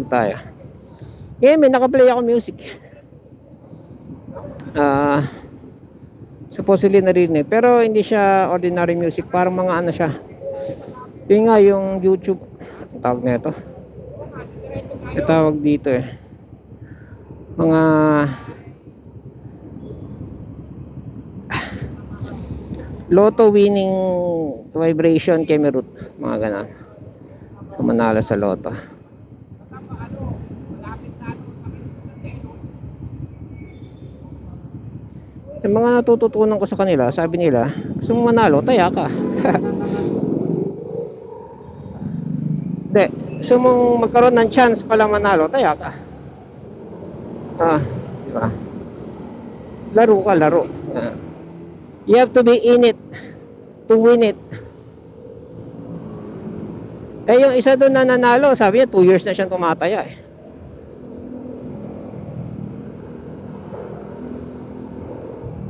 tayo. Ngayon may nakaplay ako music. Supposedly narinig, pero hindi siya ordinary music, parang mga ano siya. Yun nga yung YouTube, ang tawag na ito. Yung tawag dito mga lotto winning vibration kemerut, mga ganon. So, manalo sa lotto. Yung mga natututunan ko sa kanila, sabi nila, gusto mong manalo, taya ka. Hindi, gusto mong magkaroon ng chance pala manalo, taya ka. Diba? Laro ka, laro. You have to be in it to win it. Yung isa doon na nanalo, sabi niya 2 years na siyang tumataya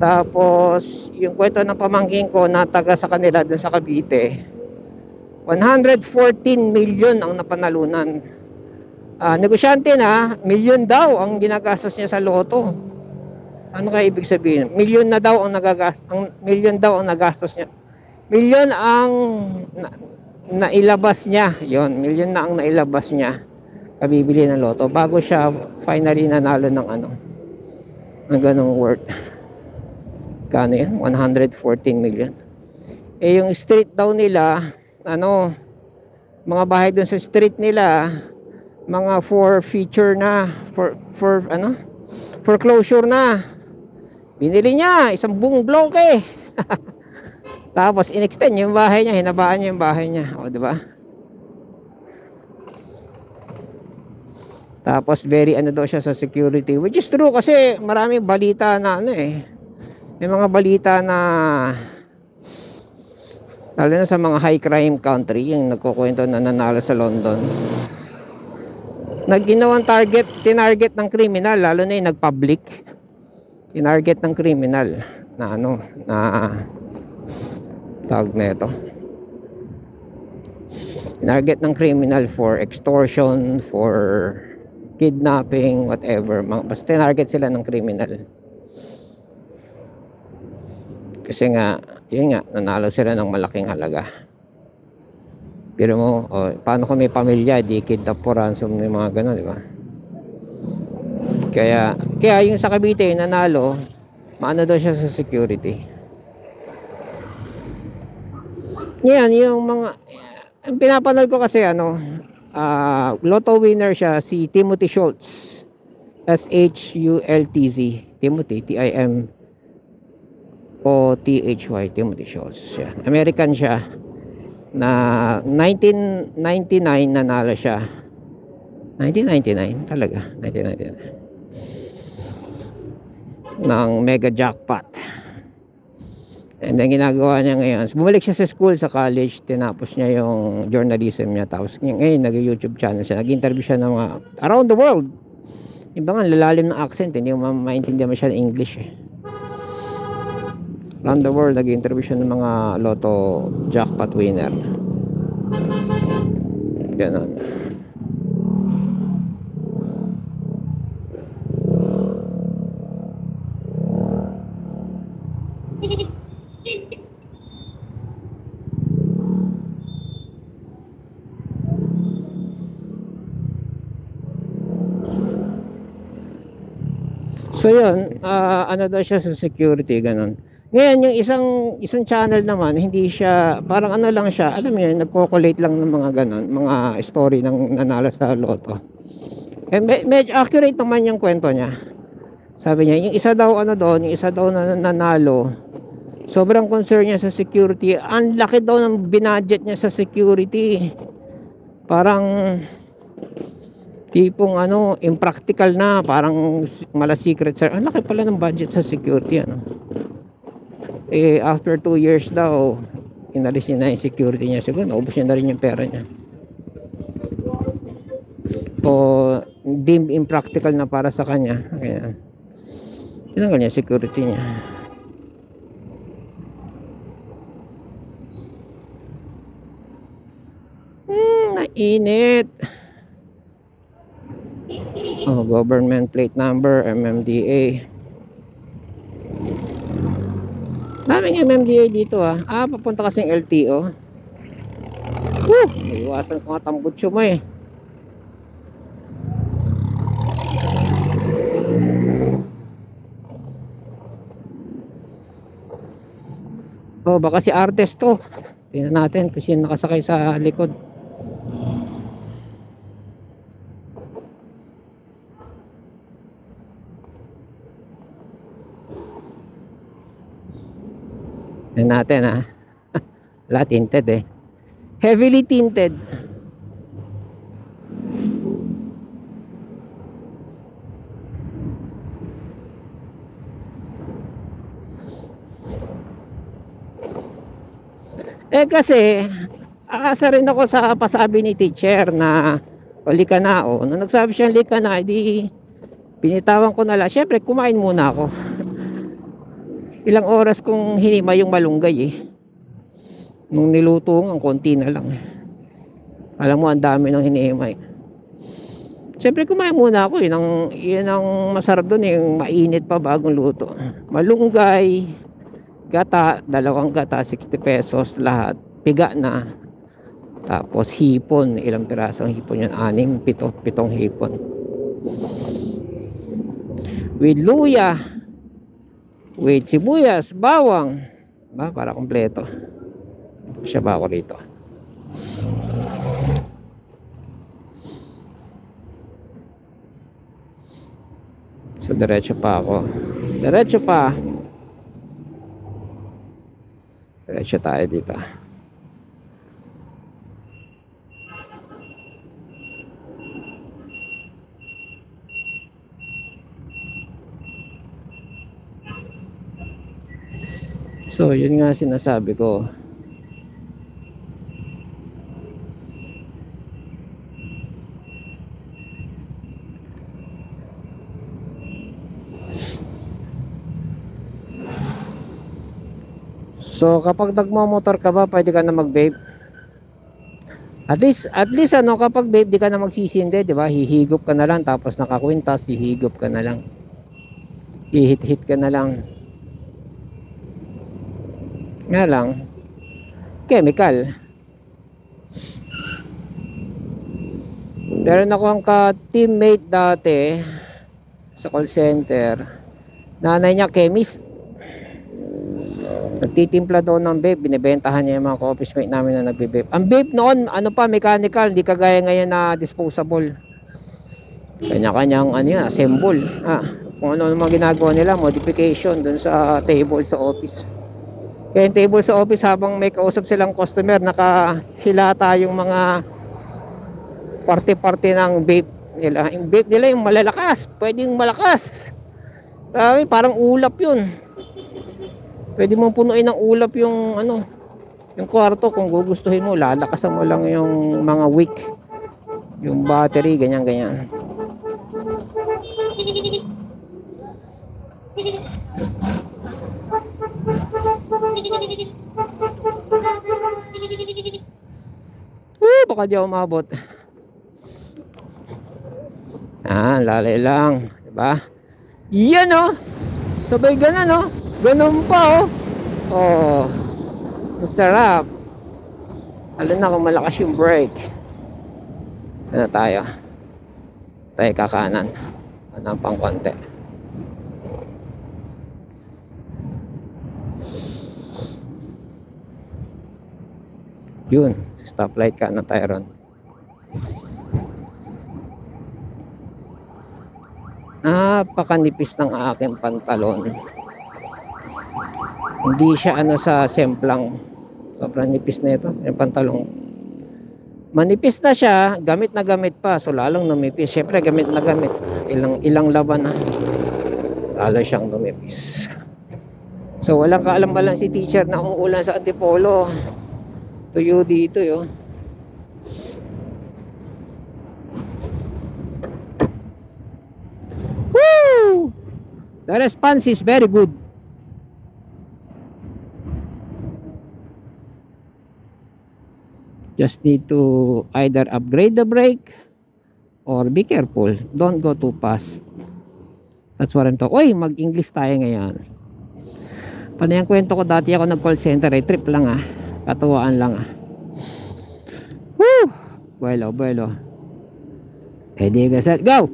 Tapos yung kwento ng pamangkin ko na taga sa kanila dun sa Cavite, 114 million ang napanalunan. Negosyante na, milyon daw ang ginagastos niya sa loto. Ano kaya ibig sabihin? Milyon na daw ang milyon daw ang nagastos niya. Milyon ang nailabas niya. Yon, milyon na ang nailabas niya. Kabibili ng loto bago siya finally nanalo ng ng ganong worth. Kano yan? 114 million. Yung street daw nila, mga bahay dun sa street nila, mga forfeiture na, foreclosure na. Binili niya isang buong bloke. Tapos in-extend yung bahay niya, hinabaan niya yung bahay niya. O, di ba? Tapos very daw siya sa security, which is true kasi maraming balita na may mga balita na lalo na sa mga high crime country, yung nagkukwento na nanalo sa London, nagginawang tinarget ng criminal, lalo na yung nag-public, tinarget ng criminal na tawag na ito, tinarget ng criminal for extortion, for kidnapping, whatever, basta tinarget sila ng criminal. Kasi nga, yun nga, nanalo sila ng malaking halaga. Pero mo, paano kung may pamilya, di kidnap for ransom ng mga gano'n, di ba? Kaya yung sa Cavite, yung nanalo, maano daw siya sa security. Yan, yung mga, ang pinapanood ko kasi lotto winner siya, si Timothy Schultz. S-H-U-L-T-Z. Timothy, T-I-M O-T-H-Y, Timothy Schultz. Yan. American siya na 1999 nanalo siya. 1999 talaga, 1999 ng mega jackpot. And then ginagawa niya ngayon, bumalik siya sa school, sa college, tinapos niya yung journalism niya, tapos ngayon nag-YouTube channel siya, nag-interview siya ng mga around the world. Iba nga, lalalim ng accent, hindi mo maintindihan mo siya ng English around the world, nag-interview siya ng mga lotto jackpot winner. Ganon. So yun, daw siya sa security, ganon. Ngayon, yung isang channel naman, hindi siya, parang lang siya, alam mo yun, nagko-collate lang ng mga ganon, mga story ng nanalo sa loto. Medyo accurate naman yung kwento niya. Sabi niya, yung isa daw yung isa daw na nanalo, sobrang concern niya sa security. Ang laki daw ng binudget niya sa security. Parang tipong impractical na, parang mala secret sir. Ang laki pala ng budget sa security after 2 years daw, inalis niya na yung security niya. Siguro naubos niya na rin yung pera niya. O deemed impractical na para sa kanya. Kaya tinanggal niya security niya. Nainit. Oh, government plate number, MMDA. Daming MMDA dito ah. Papunta kasing LTO. Woo! Iwasan ko nga tambutso mo eh. Oh, baka si Artes to. Tingnan natin kung sino nakasakay sa likod. Tingnan natin ha. Wala, tinted eh. Heavily tinted. Kasi aasa rin ako sa pasabi ni teacher na uli ka na. Nung nagsabi siya uli ka na, edi pinitawan ko na lang. Syempre kumain muna ako. Ilang oras kong hinima yung malunggay eh. Nung niluto ang konti na lang. Alam mo, ang dami ng hinihimay. Siyempre kumain muna ako eh. Yun ang masarap doon eh, yung mainit pa bagong luto. Malunggay, gata, 2 gata, 60 pesos lahat. Piga na. Tapos hipon, ilang pirasong hipon yun? 6, 7 hipon. With luya, with sibuyas, bawang. Para kompleto. Siya ba ako rito? So diretso pa ako. Diretso tayo dito. So yun nga sinasabi ko. So kapag nagmo-motor ka ba, pwede ka na mag-vape. At least ano, kapag vape di ka na magsisindi, di ba? Hihigop ka na lang tapos nakakwintas, hihigop ka na lang. Hihit-hit ka na lang. Nga lang, chemical. Meron ako ang ka-teammate dati sa call center. Nanay niya chemist. Nagtitimpla doon ng vape, binibentahan niya yung mga ka-office mate namin na nagbe-vape. Ang vape noon, ano pa, mechanical, hindi kagaya ngayon na disposable. Kanya-kanyang ano yan, assemble. Kung ano mga ginagawa nila, modification doon sa table sa office. Kaya yung table sa office, habang may kausap silang customer, nakahilata yung mga parte-parte ng vape nila. Yung vape nila yung malalakas, pwedeng malakas. Parang ulap yun. Pwede mong punuin ng ulap yung ano, yung kwarto kung gugustuhin mo. Lalakasan mo lang yung mga wick, yung battery, ganyan. Baka di ako umabot. Lalay lang, diba? Yan sabay ganun ganun pa masarap. Alam na kung malakas yung brake. Sana tayo kakanan pang konti. Yun, stoplight ka na tayo ron. Napakanipis ng aking pantalon. Hindi siya sa semplang. Sobrang nipis na ito yung pantalon. Manipis na siya, gamit na gamit pa, so lalong numipis. Syempre gamit na gamit, ilang laban na lalo siyang numipis. So walang kaalam-alam si teacher na umuulan sa Antipolo. Tuyo dito Woo! The response is very good. Just need to either upgrade the brake or be careful, don't go too fast. That's what I'm talking. Oy, mag-English tayo ngayon. Paano yung kwento ko, dati ako nag-call center, trip lang katuwaan lang Woo! Buelo. Ready, set, go!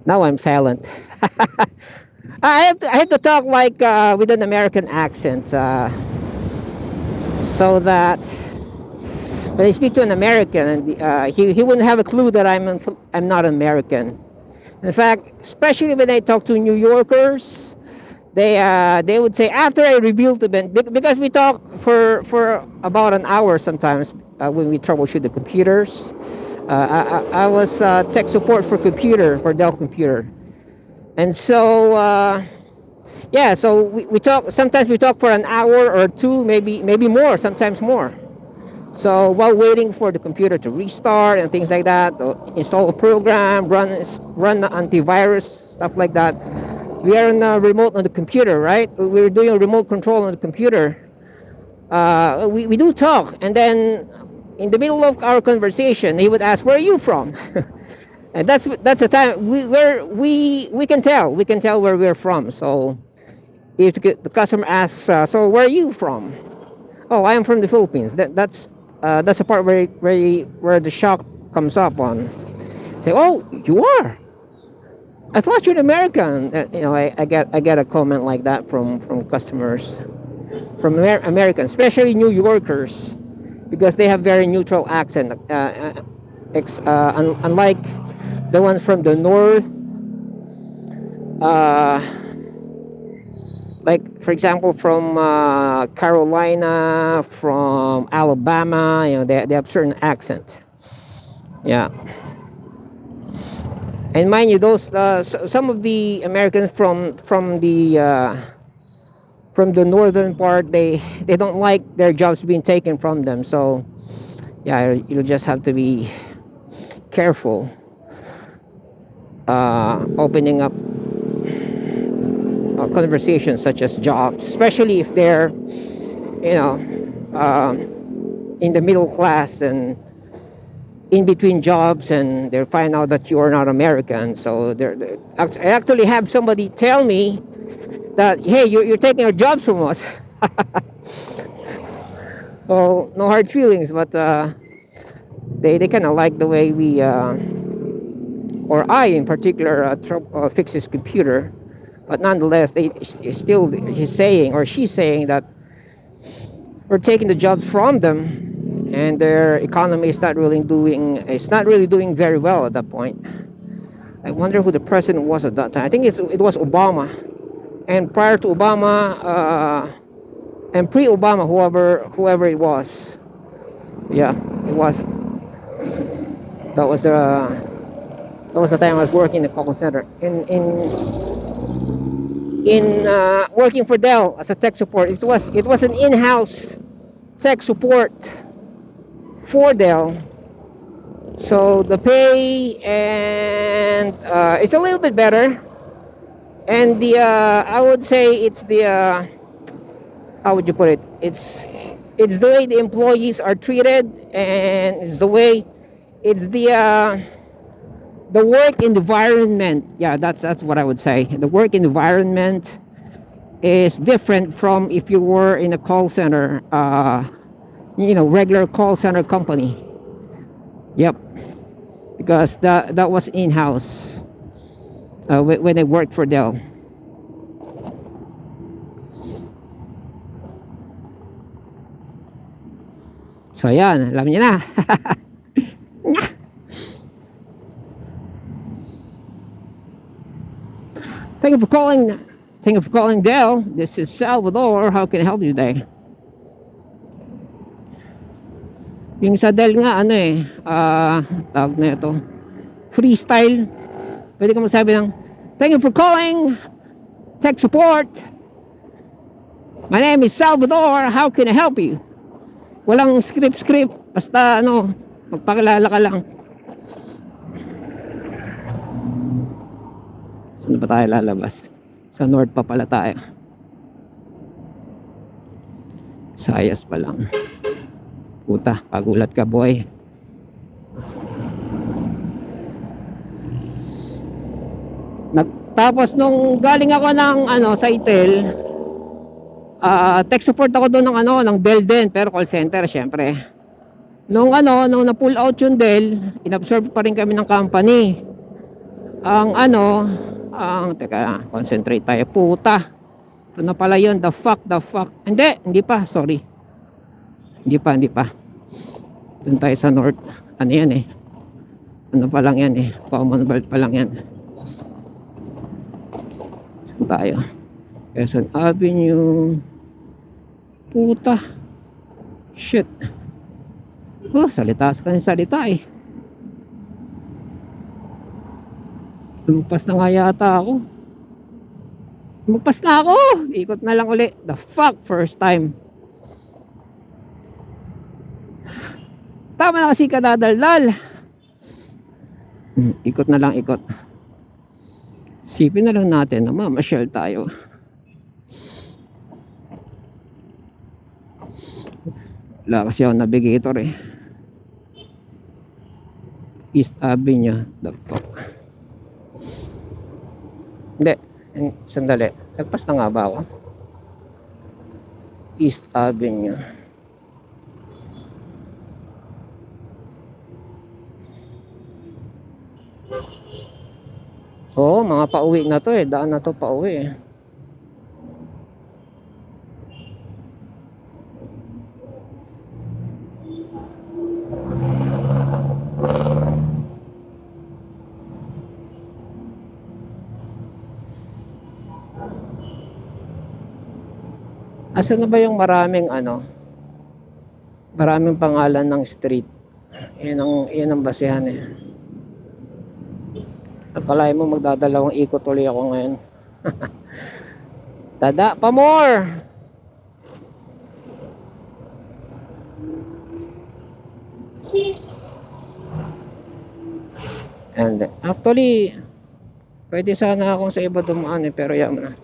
Now I'm silent. I have to talk like with an American accent, so that when I speak to an American, and he wouldn't have a clue that I'm not American. In fact, especially when I talk to New Yorkers, they would say after I reveal to them, because we talk for about an hour sometimes when we troubleshoot the computers. I was tech support for Dell computer, and so yeah, so we talk. Sometimes we talk for an hour or two, maybe more, sometimes more. So while waiting for the computer to restart and things like that, install a program, run the antivirus, stuff like that. We are on a remote on the computer, right? We're doing a remote control on the computer. We do talk, and then in the middle of our conversation, he would ask, "Where are you from?" And that's the time we can tell where we're from. So if the customer asks, "So where are you from?" "Oh, I am from the Philippines." That's the part where the shock comes up on. Say, "Oh, you are? I thought you're an American." I get a comment like that from customers, from Americans, especially New Yorkers, because they have very neutral accent, unlike the ones from the north. Like for example, from Carolina, from Alabama, they have certain accent. Yeah. And mind you, those some of the Americans from the northern part, they don't like their jobs being taken from them. So yeah, you'll just have to be careful opening up conversations such as jobs, especially if they're in the middle class and in between jobs, and they find out that you are not American. So I actually have somebody tell me that, "Hey, you're taking our jobs from us." Well, no hard feelings, but they kind of like the way we, or I in particular, fix his computer. But nonetheless, he's saying, or she's saying, that we're taking the jobs from them, and their economy is not really doing very well at that point. I wonder who the president was at that time. I think it was Obama, and prior to Obama, and pre-Obama, whoever it was. Yeah, it was. That was the time I was working in the call center in working for Dell as a tech support. It was an in-house tech support for Dell. So the pay and it's a little bit better, and I would say it's the how would you put it? It's the way the employees are treated, and it's the work environment. Yeah, that's what I would say. The work environment is different from if you were in a call center, regular call center company. Yep, because that was in-house when I worked for Dell. So yan, alam niyo na. Thank you for calling Dell. This is Salvador. How can I help you today? Yung sa Dell nga, tawag na ito, freestyle. Pwede ka magsabi ng, "Thank you for calling tech support. My name is Salvador. How can I help you?" Walang script. Basta magpakilala ka lang. Saan pa tayo lalabas? Sa north pa pala tayo. Sayas pa lang. Puta, pagulat ka boy. Tapos nung galing ako ng sa Itel, tech support ako doon ng Dell din, pero call center syempre. Nung na-pull out yung Dell, inabsorb pa rin kami ng company. Teka, concentrate tayo. Puta. Ito na pala yun, the fuck. Hindi pa, sorry. Hindi pa. Doon tayo sa north. Ano yan eh? Ano pa lang yan eh? Commonwealth pa lang yan. Saan tayo? Quezon Avenue. Puta. Shit. Salita eh. Lumagpas na nga yata ako. Ikot na lang uli. The fuck, first time. Tama na kasi kadadaldal. Ikot na lang. Sipin na lang natin na mamasyal tayo. Wala kasi ako navigator eh. East Avenue. The fuck. Hindi. Sandali. Nagpas na nga ba ako? East Avenue. Oo, mga pauwi na to eh. Daan na to pauwi eh. Asa na ba yung maraming pangalan ng street? Yan ang basehan eh. Akalain mo magdadalawang ikot ulit ako ngayon. Dada pa more. And actually pwede sana akong sa iba dumaan eh, pero yaman na.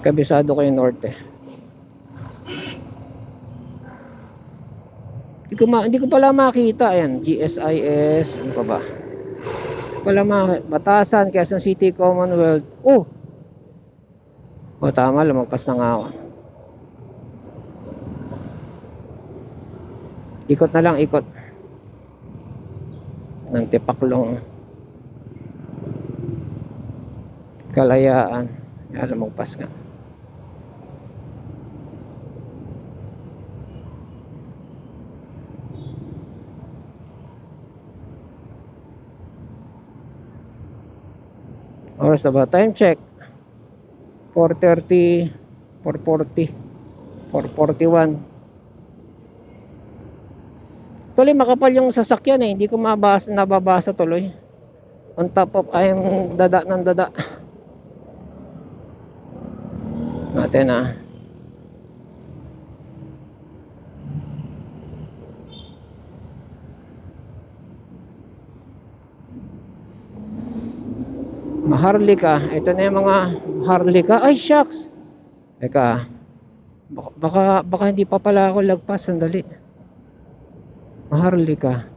Kabisado ko yung norte. Hindi ko pala makita. Ayan, GSIS. Ano pa ba? Batasan, Quezon City, Commonwealth. Tama, lumagpas na nga ako. Ikot na lang, ng Tipaklong. Kalayaan. Yan, lumagpas nga. Oras na ba? Time check 4:30, 4:40, 4:41. Tuloy makapal yung sasakyan eh. Hindi ko nababasa tuloy. On top of ayong dada ng dada natin Maharlika. Ito na yung mga Maharlika. Ay shucks. Teka. Baka hindi pa pala ako lagpas. Sandali. Maharlika.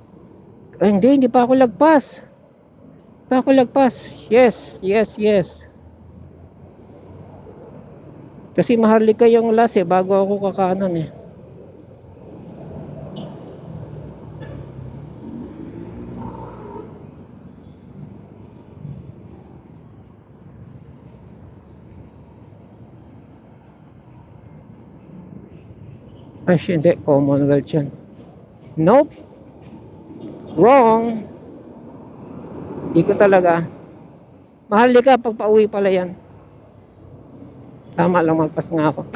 Ay hindi pa ako lagpas. Yes. Kasi Maharlika yung last eh. Bago ako kakanan eh. Ay, hindi. Commonwealth yan. Nope. Wrong. Hindi ko talaga. Maharlika, pag pauwi pala yan. Tama lang, magpas nga ako.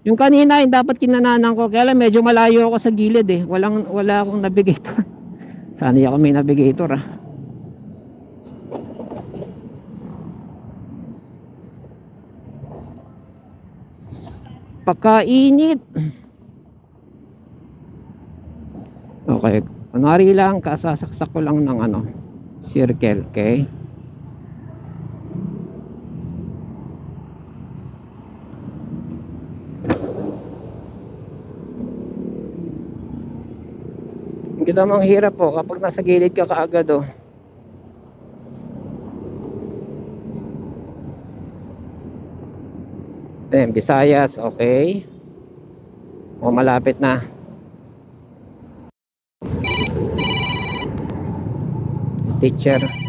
Yung kanina, yung dapat kinananan ko. Kaya lang, medyo malayo ako sa gilid eh. Wala akong navigator. Sana ako may navigator Pagkainit. Okay, kunwari lang kasasaksak ko lang ng circle, okay? Kita mang hirap po kapag nasa gilid ka kaagad oh. Visayas, okay. O malapit na. Teacher.